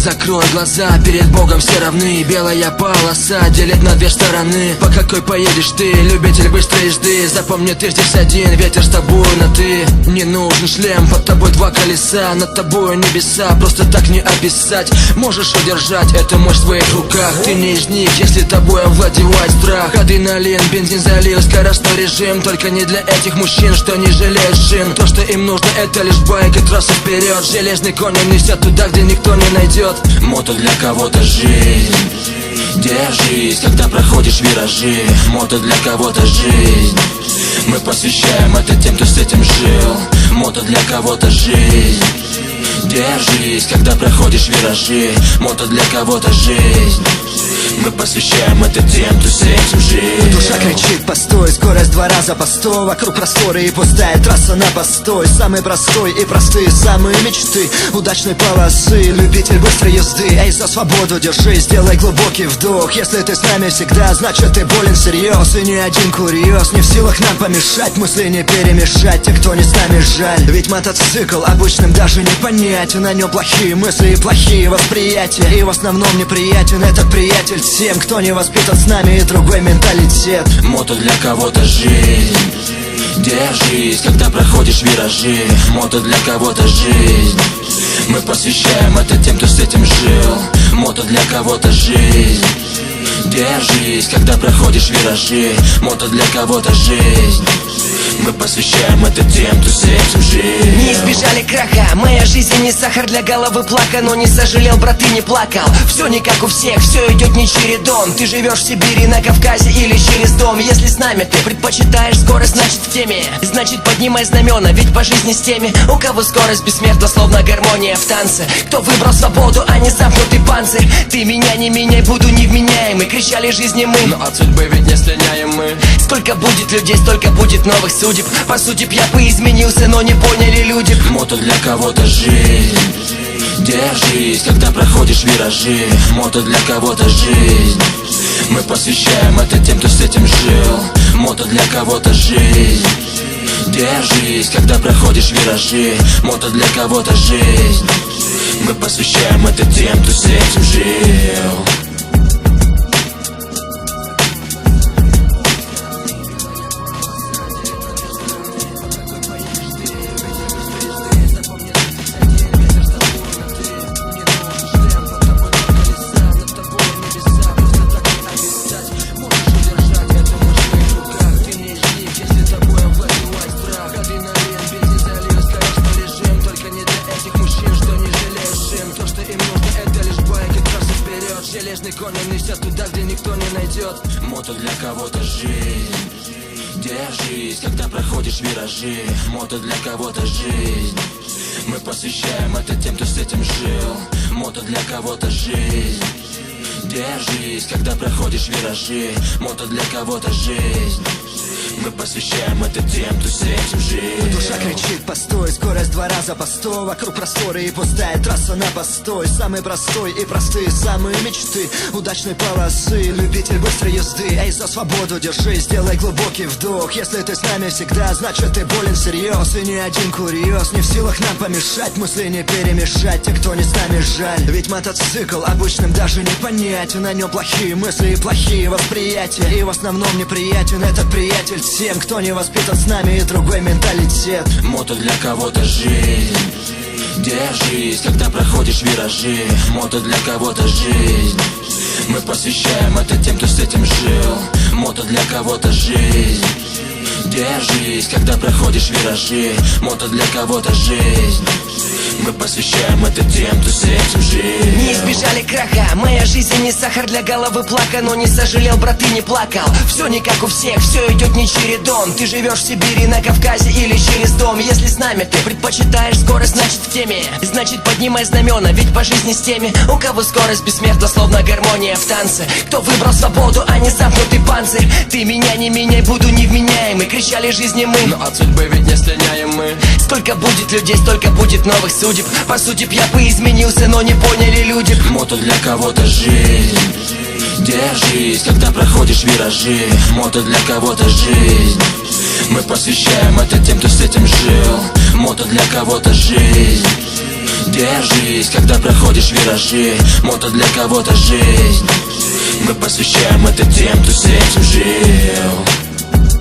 закрой глаза, перед Богом все равны. Белая полоса делит на две стороны. По какой поедешь ты, любитель быстрой езды? Запомни, ты здесь один, ветер с тобой на ты. Не нужен шлем, под тобой два колеса, над тобой небеса, просто так не описать. Можешь удержать эту мощь в своих руках. Ты не из них, если тобой овладевает страх. Адреналин, бензин залил, скоростной режим. Только не для этих мужчин, что не жалеют шин. То, что им нужно, это лишь байк и трасса вперед. Железный конь несет туда, где никто не найдет. Мото для кого-то жизнь. Держись, когда проходишь виражи. Мото для кого-то жизнь. Мы посвящаем это тем, кто с этим жил. Мото для кого-то жизнь. Держись, когда проходишь виражи. Мото для кого-то жизнь. Мы посвящаем это тем, кто с этим жил. Душа кричит постой, скорость 2 раза по 100. Вокруг просторы и пустая трасса на постой. Самый простой и простые самые мечты удачной полосы, любитель быстрой езды. Эй, за свободу держись, сделай глубокий вдох. Если ты с нами всегда, значит ты болен всерьез. И ни один курьез не в силах нам помешать, мысли не перемешать, те, кто не с нами, жаль. Ведь мотоцикл обычным даже не понять. На нем плохие мысли и плохие восприятия. И в основном неприятен этот приятель всем, кто не воспитан с нами, и другой менталитет. Мото для кого-то жизнь. Держись, когда проходишь виражи. Мото для кого-то жизнь. Мы посвящаем это тем, кто с этим жил. Мото для кого-то жизнь. Держись, когда проходишь виражи. Мото для кого-то жизнь. Мы посвящаем это тем, кто с этим жил. Не избежали краха, моя жизнь не сахар для головы плака. Но не сожалел, брат, и не плакал. Все не как у всех, все идет не чередом. Ты живешь в Сибири, на Кавказе или через дом. Если с нами ты предпочитаешь скорость, значит в теме. Значит поднимай знамена, ведь по жизни с теми, у кого скорость бессмертна, словно гармония в танце. Кто выбрал свободу, а не замкнутый панцирь. Ты меня не меняй, буду невменяемый. Кричали жизни мы, но от судьбы ведь не слиняем мы. Сколько будет людей, столько будет новых судеб. По сути, я бы изменился, но не поняли люди. Мото для кого-то жизнь. Держись, когда проходишь виражи. Мото для кого-то жизнь. Мы посвящаем это тем, кто с этим жил. Мото для кого-то жизнь. Держись, когда проходишь виражи. Мото для кого-то жизнь. Мы посвящаем это тем, кто с этим жил. Железный конь несет туда, где никто не найдет. Мото для кого-то жизнь. Держись, когда проходишь виражи. Мото для кого-то жизнь. Мы посвящаем это тем, кто с этим жил. Мото для кого-то жизнь. Держись, когда проходишь виражи. Мото для кого-то жизнь. Мы посвящаем это тем, кто с этим жил. Душа кричит постой, скорость 2 раза по 100. Вокруг просторы и пустая трасса на постой. Самый простой и простые самые мечты удачной полосы, любитель быстрой езды. Эй, за свободу держись, сделай глубокий вдох. Если ты с нами всегда, значит ты болен всерьез. И ни один курьез не в силах нам помешать, мысли не перемешать, те, кто не с нами, жаль. Ведь мотоцикл обычным даже не понять. На нем плохие мысли и плохие восприятия. И в основном неприятен этот приятель всем, кто не воспитан с нами, и другой менталитет. Мото для кого-то жизнь. Держись, когда проходишь виражи. Мото для кого-то жизнь. Мы посвящаем это тем, кто с этим жил. Мото для кого-то жизнь. Держись, когда проходишь виражи. Мото для кого-то жизнь. Мы посвящаем это тем, кто с этим жил. Не избежали краха, моя жизнь не сахар для головы плака. Но не сожалел, брат, и не плакал. Все не как у всех, все идет не чередом. Ты живешь в Сибири, на Кавказе или через дом. Если с нами ты предпочитаешь скорость, значит в теме. Значит поднимай знамена, ведь по жизни с теми, у кого скорость бессмертна, словно гармония в танце. Кто выбрал свободу, а не замкнутый панцирь. Ты меня не меняй, буду невменяемый. Кричали жизни мы, но от судьбы ведь не слиняем мы. Сколько будет людей, столько будет новых судеб. По сути, я бы изменился, но не поняли люди. Мото для кого-то жизнь. Держись, когда проходишь виражи. Мото для кого-то жизнь. Мы посвящаем это тем, кто с этим жил. Мото для кого-то жизнь. Держись, когда проходишь виражи. Мото для кого-то жизнь. Мы посвящаем это тем, кто с этим жил.